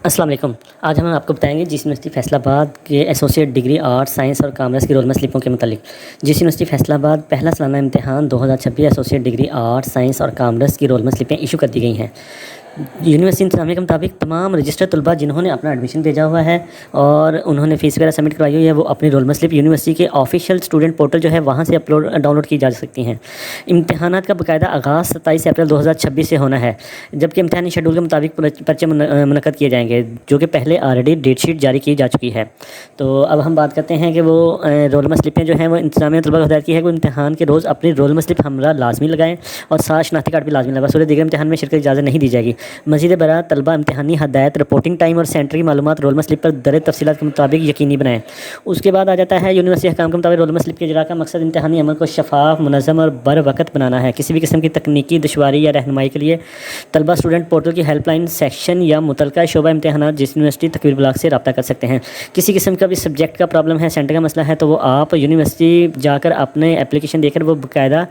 अस्सलाम वालेकुम। आज हम आपको बताएंगे जिस यूनिवर्सिटी फैसलाबाद के एसोसिएट डिग्री आर्ट्स साइंस और कॉमर्स की रोल स्लिपों के मुतालिक। जिस यूनिवर्सिटी फैसलाबाद पहला सालाना इम्तिहान 2026 एसोसिएट डिग्री आर्ट्स साइंस और कॉमर्स की रोल स्लिपें इशू कर दी गई हैं। यूनिवर्सिटी इंतजामिया के मुताबिक तमाम रजिस्टर्ड तलबा जिन्होंने अपना एडमिशन भेजा हुआ है और उन्होंने फ़ीस वगैरह सबमिट करवाई हुई है, वो अपनी रोल स्लिप यूनिवर्सिटी के ऑफिशियल स्टूडेंट पोर्टल जो है वहाँ से डाउनलोड की जा सकती हैं। इम्तिहानात का बाकायदा आगाज़ 27 अप्रैल 2026 से होना है, जबकि इम्तिहानी शेड्यूल के मुताबिक पर्चे मुनक़द किए जाएंगे, जो कि पहले ऑलरेडी डेट शीट जारी की जा चुकी है। तो अब हम बात करते हैं कि वो रोल स्लिपें जो हैं वो इंतजामिया तलबा को हदायत की है कि वो इम्तिहान के रोज़ अपनी रोल स्लिप हमरा लाजमी लगाएँ और साथ शनाख्ती कार्ड भी लाजमी लगाएं। सूरत दीगर इम्तिहान में शिरकत की इजाज़त नहीं दी जाएगी। मज़ीद बरा तलबा इम्तिहानी हदायत, रिपोर्टिंग टाइम और सेंटर की मालूमात रोल स्लिप पर दर तफसीलात के मुताबिक यकीनी बनाएं। उसके बाद आ जाता है यूनिवर्सिटी हकाम के मुताबिक रोल स्लिप के इजरा का मकसद इम्तिहानी अमल को शफाफ, मुनज़्ज़म और बर वक़्त बनाना है। किसी भी किस्म की तकनीकी दुश्वारी या रहनुमाई के लिए तलबा स्टूडेंट पोर्टल की हेल्पलाइन सेक्शन या मुतलका शोबा इम्तिहानात जिस यूनिवर्सिटी तकरीर ब्लॉक से रब्ता कर सकते हैं। किसी किस्म का भी सब्जेक्ट का प्रॉब्लम है, सेंटर का मसला है, तो वो आप यूनिवर्सिटी जाकर अपने एप्लीकेशन देकर वो बाकायदा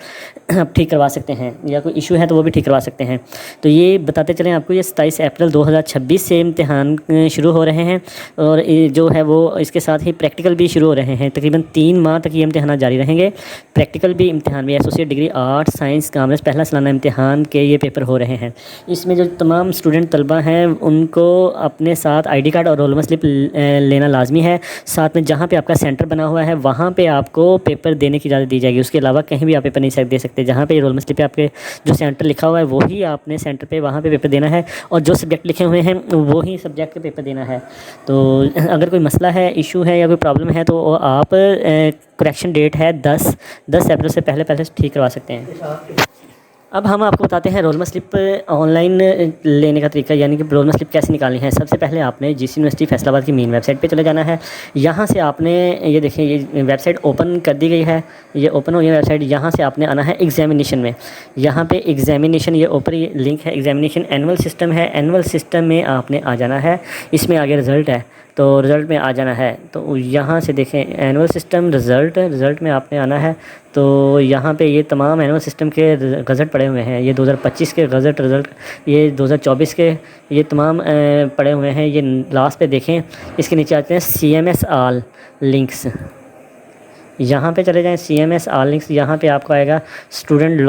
ठीक करवा सकते हैं, या कोई इशू है तो वो भी ठीक करवा सकते हैं। तो ये बताते चलें आपको, ये 27 अप्रैल 2026 से इम्तिहान शुरू हो रहे हैं और ये जो है वो इसके साथ ही प्रैक्टिकल भी शुरू हो रहे हैं। तकरीबन 3 माह तक ये इम्तिहान जारी रहेंगे। प्रैक्टिकल भी इम्तिहान भी associate degree arts science commerce पहला सालाना इम्तिहान के ये पेपर हो रहे हैं। इसमें जो तमाम स्टूडेंट तलबा हैं उनको अपने साथ ID कार्ड और रोल स्लिप लेना लाजमी है। साथ में जहाँ पे आपका सेंटर बना हुआ है वहाँ पे आपको पेपर देने की इजाज़त दी जाएगी। उसके अलावा कहीं भी आप पेपर नहीं दे सकते। जहाँ पे रोल स्लिप पे आपके जो सेंटर लिखा हुआ है वही आपने सेंटर पे वहाँ पे पेपर देना है, और जो सब्जेक्ट लिखे हुए हैं वही सब्जेक्ट के पेपर देना है। तो अगर कोई मसला है, इशू है या कोई प्रॉब्लम है तो आप करेक्शन डेट है 10 अप्रैल से पहले ठीक करवा सकते हैं। अब हम आपको बताते हैं रोल स्लिप ऑनलाइन लेने का तरीका, यानी कि रोल स्लिप कैसे निकालनी है। सबसे पहले आपने जिस यूनिवर्सिटी फैसलाबाद की मेन वेबसाइट पे चले जाना है। यहाँ से आपने ये देखें, ये वेबसाइट ओपन कर दी गई है, ये ओपन हो गई वेबसाइट। यहाँ से आपने आना है एग्जामिनेशन में। यहाँ पे एग्जामिनेशन, ये ऊपर ये लिंक है, एग्जामिनेशन एनुअल सिस्टम है। एनुअल सिस्टम में आपने आ जाना है। इसमें आगे रिज़ल्ट है, तो रिज़ल्ट में आ जाना है। तो यहाँ से देखें एनुअल सिस्टम रिज़ल्ट में आपने आना है। तो यहाँ पे ये तमाम एनुअल सिस्टम के गज़ट पड़े हुए हैं। ये 2025 के गज़ट रिज़ल्ट, ये 2024 के, ये तमाम पड़े हुए हैं। ये लास्ट पे देखें, इसके नीचे आते हैं CMS ऑल लिंक्स। यहाँ पे चले जाएं CMS ऑल लिंक्स। यहाँ पे आपको आएगा स्टूडेंट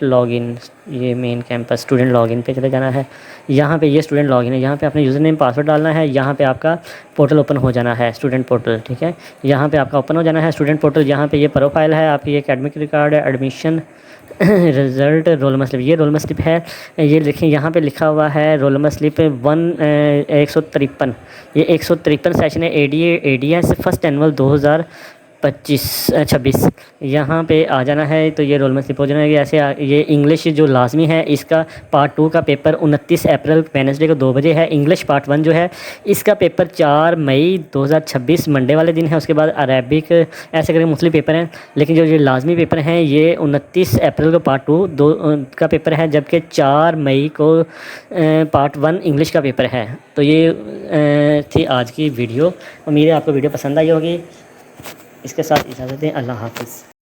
लॉगिन, ये मेन कैंपस स्टूडेंट लॉगिन पे चले जाना है। यहाँ पे ये स्टूडेंट लॉगिन है। यहाँ पे अपने यूज़र नेम पासवर्ड डालना है। यहाँ पे आपका पोर्टल ओपन हो जाना है, स्टूडेंट पोर्टल, ठीक है। यहाँ पे आपका ओपन हो जाना है स्टूडेंट पोर्टल। यहाँ पे ये प्रोफाइल है आपकी, ये एकेडमिक रिकॉर्ड है, एडमिशन रिज़ल्ट, रोल स्लिप, ये रोल स्लिप है। ये देखें यहाँ पे लिखा हुआ है रोल स्लिप 153। ये 153 सेशन है ADS फर्स्ट एनुअल 2026। यहाँ पे आ जाना है। तो ये रोल स्लिप हो जाना है ऐसे। ये इंग्लिश जो लाजमी है, इसका पार्ट 2 का पेपर 29 अप्रैल वेडनेसडे को 2 बजे है। इंग्लिश पार्ट 1 जो है इसका पेपर 4 मई 2026 मंडे वाले दिन है। उसके बाद अरेबिक, ऐसे करके मुख्तलिफ पेपर हैं, लेकिन जो ये लाजमी पेपर हैं ये 29 अप्रैल को पार्ट 2 का पेपर है, जबकि 4 मई को पार्ट 1 इंग्लिश का पेपर है। तो ये थी आज की वीडियो। उम्मीद है आपको वीडियो पसंद आई होगी। इसके साथ इजाज़त दें। अल्लाह हाफ़िज़।